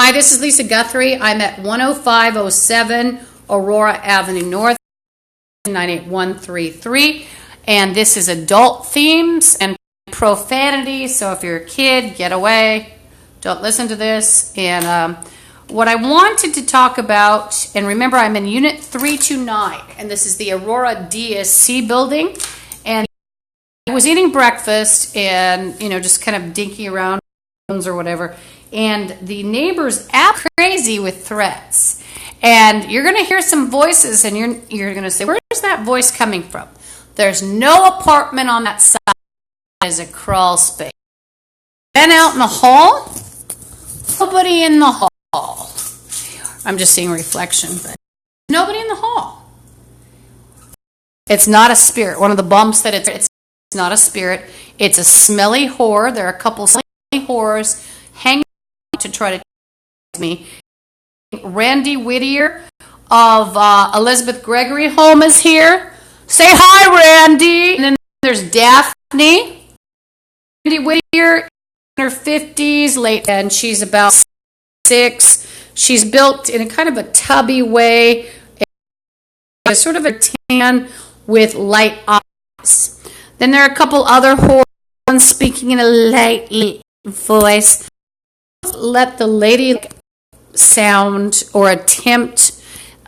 Hi, this is Lisa Guthrie. I'm at 10507 Aurora Avenue North, 98133. And this is adult themes and profanity. So if you're a kid, get away. Don't listen to this. And what I wanted to talk about, and remember I'm in Unit 329, and this is the Aurora DSC building. And I was eating breakfast and, just kind of dinking around or whatever. And the neighbors act crazy with threats. And you're going to hear some voices, and you're going to say, where's that voice coming from? There's no apartment on that side. It is a crawl space. Then out in the hall, nobody in the hall. I'm just seeing reflection, but nobody in the hall. It's not a spirit. One of the bumps that it's not a spirit. It's a smelly whore. There are a couple smelly whores hanging to try to me. Randy Whittier of Elizabeth Gregory home is here. Say hi, Randy. And then there's Daphne. Randy Whittier, in her 50s, late, and she's about 6. She's built in a kind of a tubby way, a sort of a tan with light eyes. Then there are a couple other whores speaking in a light voice. Let the lady sound or attempt,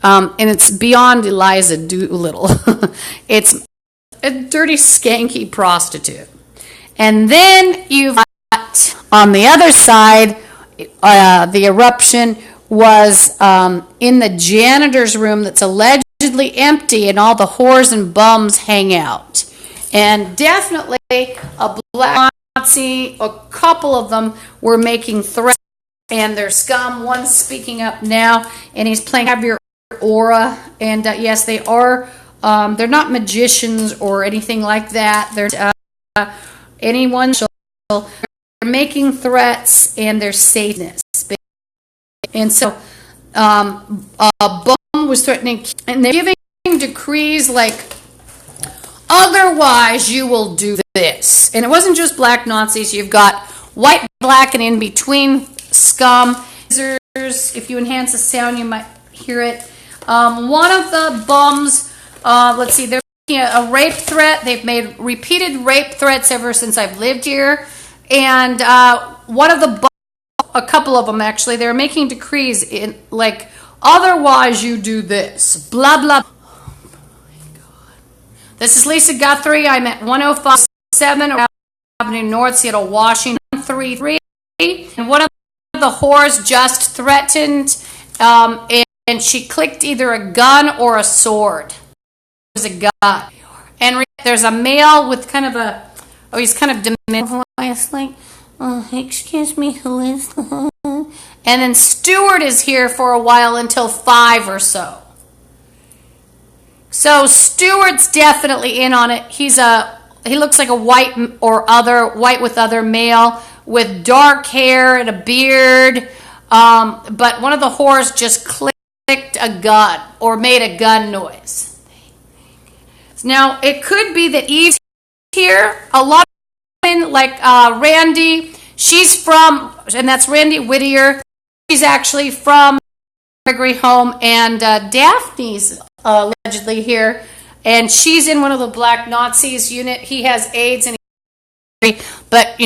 and it's beyond Eliza Doolittle. It's a dirty, skanky prostitute. And then you've got, on the other side, the eruption was in the janitor's room that's allegedly empty, and all the whores and bums hang out. And definitely a black Nazi, a couple of them were making threats, and they're scum. One's speaking up now, and he's playing Have Your Aura. And yes, they are. They're not magicians or anything like that. They're anyone. They're making threats, and they're Satanists. And so, a bum was threatening, and they're giving decrees like, otherwise you will do this. And it wasn't just black Nazis. You've got white, black, and in between scum. If you enhance the sound, you might hear it. One of the bums, let's see, they're making a rape threat. They've made repeated rape threats ever since I've lived here. And one of the bums, a couple of them actually, they're making decrees in like, otherwise you do this. Blah, blah. This is Lisa Guthrie. I'm at 10507 Avenue North, Seattle, Washington, 133. And one of the whores just threatened, and she clicked either a gun or a sword. It was a gun. And there's a male with kind of a, he's kind of diminished voice, like, excuse me, who is the... And then Stewart is here for a while until 5 or so. So Stewart's definitely in on it. He looks like a white with other male with dark hair and a beard. But one of the whores just clicked a gun or made a gun noise. Now it could be that Eve's here. A lot of women like Randy. She's from, and that's Randy Whittier. She's actually from Gregory home, and Daphne's allegedly here, and she's in one of the black Nazis unit. He has AIDS, and but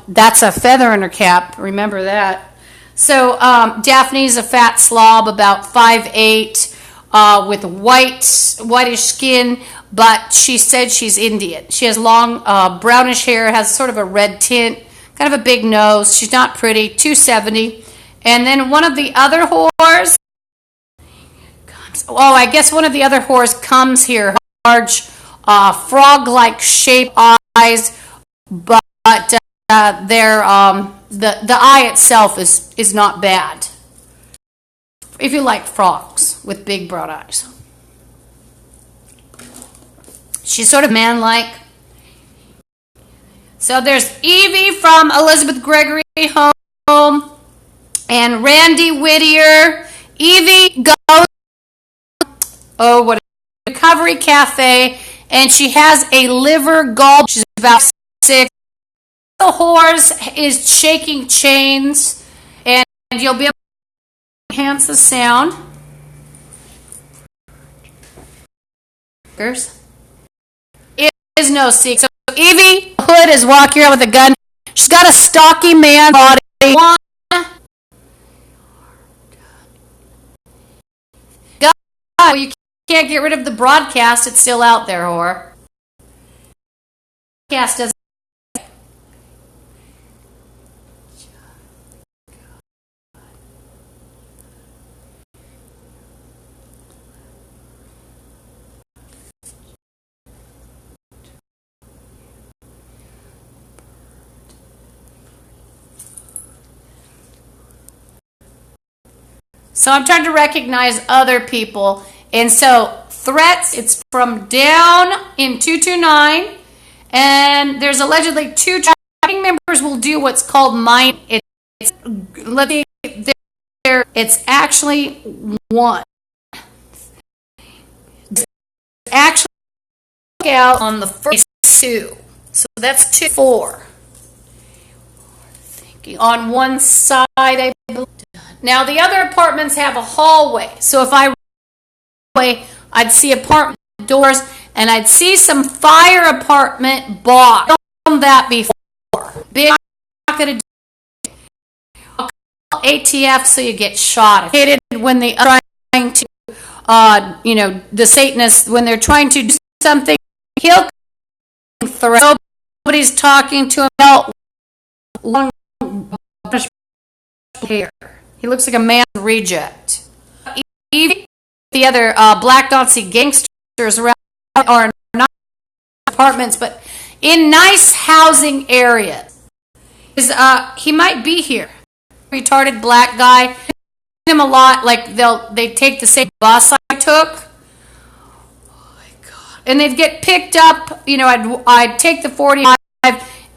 that's a feather in her cap. Remember that. So Daphne's a fat slob, about 5'8", with whitish skin, but she said she's Indian. She has long brownish hair, has sort of a red tint, kind of a big nose. She's not pretty. 270. And then one of the other whores. Oh, I guess one of the other whores comes here. Large, frog-like shaped eyes, but they're the eye itself is not bad. If you like frogs with big brown eyes, she's sort of man-like. So there's Evie from Elizabeth Gregory home, and Randy Whittier. Evie goes. What a recovery cafe, and she has a liver gall. She's about 6. The horse is shaking chains, and you'll be able enhance the sound. It is no secret. So Evie Hood is walking around with a gun. She's got a stocky man body. God, you can't get rid of the broadcast. It's still out there, whore. Broadcast doesn't. So I'm trying to recognize other people. And so threats, it's from down in 229. And there's allegedly 2 trafficking members will do what's called mine. It's actually 1. It's actually out on the first 2. So that's 2, 4. On one side, I believe. Now the other apartments have a hallway. So if I'd see apartment doors and I'd see some fire apartment box. I've done that before. Big, not gonna do ATF so you get shot. When they are trying to, the Satanists, when they're trying to do something, he'll threat. Nobody's talking to him about long hair. He looks like a man reject. Even the other black Nazi gangsters around are not apartments, but in nice housing areas. He might be here. Retarded black guy. Him a lot. Like they take the same bus I took. Oh my God! And they'd get picked up. I'd take the 45,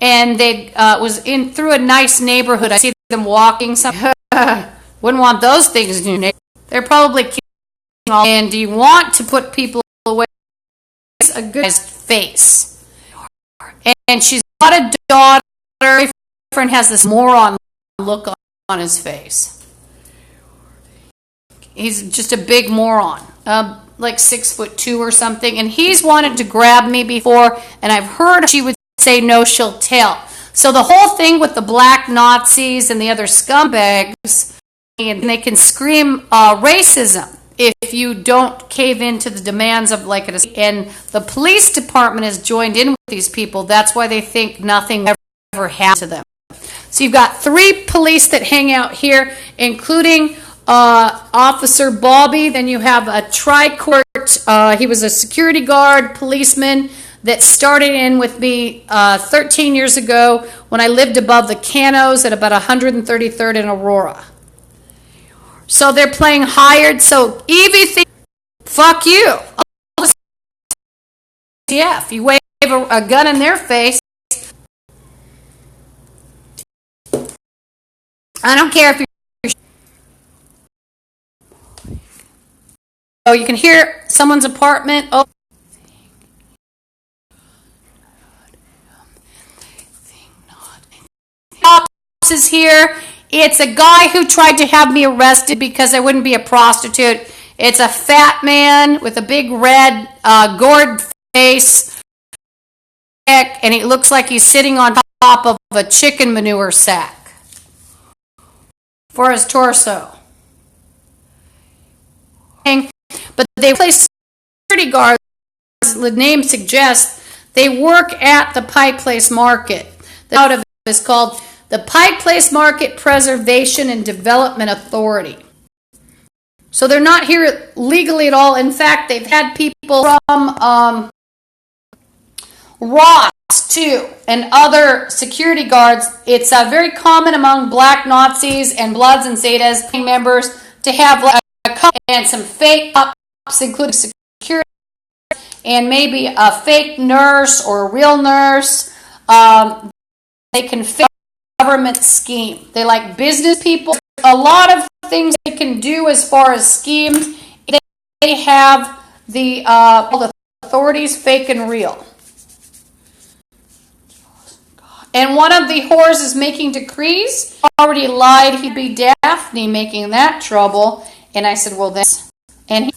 and they was in through a nice neighborhood. I see them walking. Wouldn't want those things in your neighborhood. They're probably killing all. And do you want to put people away? It's a good face. And she's got a daughter. Her boyfriend has this moron look on his face. He's just a big moron. Like 6'2" or something. And he's wanted to grab me before. And I've heard she would say no, she'll tell. So the whole thing with the black Nazis and the other scumbags, and they can scream racism if you don't cave into the demands of and the police department has joined in with these people. That's why they think nothing ever happened to them. So you've got 3 police that hang out here, including Officer Bobby. Then you have a tri-court. He was a security guard, policeman, that started in with me 13 years ago when I lived above the Canos at about 133rd and Aurora. So they're playing hired. So Evie thinks, fuck you. Yeah, if you wave a gun in their face, I don't care if you're. Oh, you can hear someone's apartment. Oh. Cops is here. It's a guy who tried to have me arrested because I wouldn't be a prostitute. It's a fat man with a big red gourd face, and he looks like he's sitting on top of a chicken manure sack for his torso. But they place security guards, as the name suggests. They work at the Pike Place Market. The out of it is called the Pike Place Market Preservation and Development Authority. So they're not here legally at all. In fact, they've had people from Ross, too, and other security guards. It's very common among black Nazis and Bloods and Zetas members to have a couple and some fake cops, including security and maybe a fake nurse or a real nurse. They can fake government scheme. They like business people. A lot of things they can do as far as schemes. They have the authorities fake and real. God. And one of the whores is making decrees. Already lied he'd be Daphne, making that trouble. And I said, well, then. And he.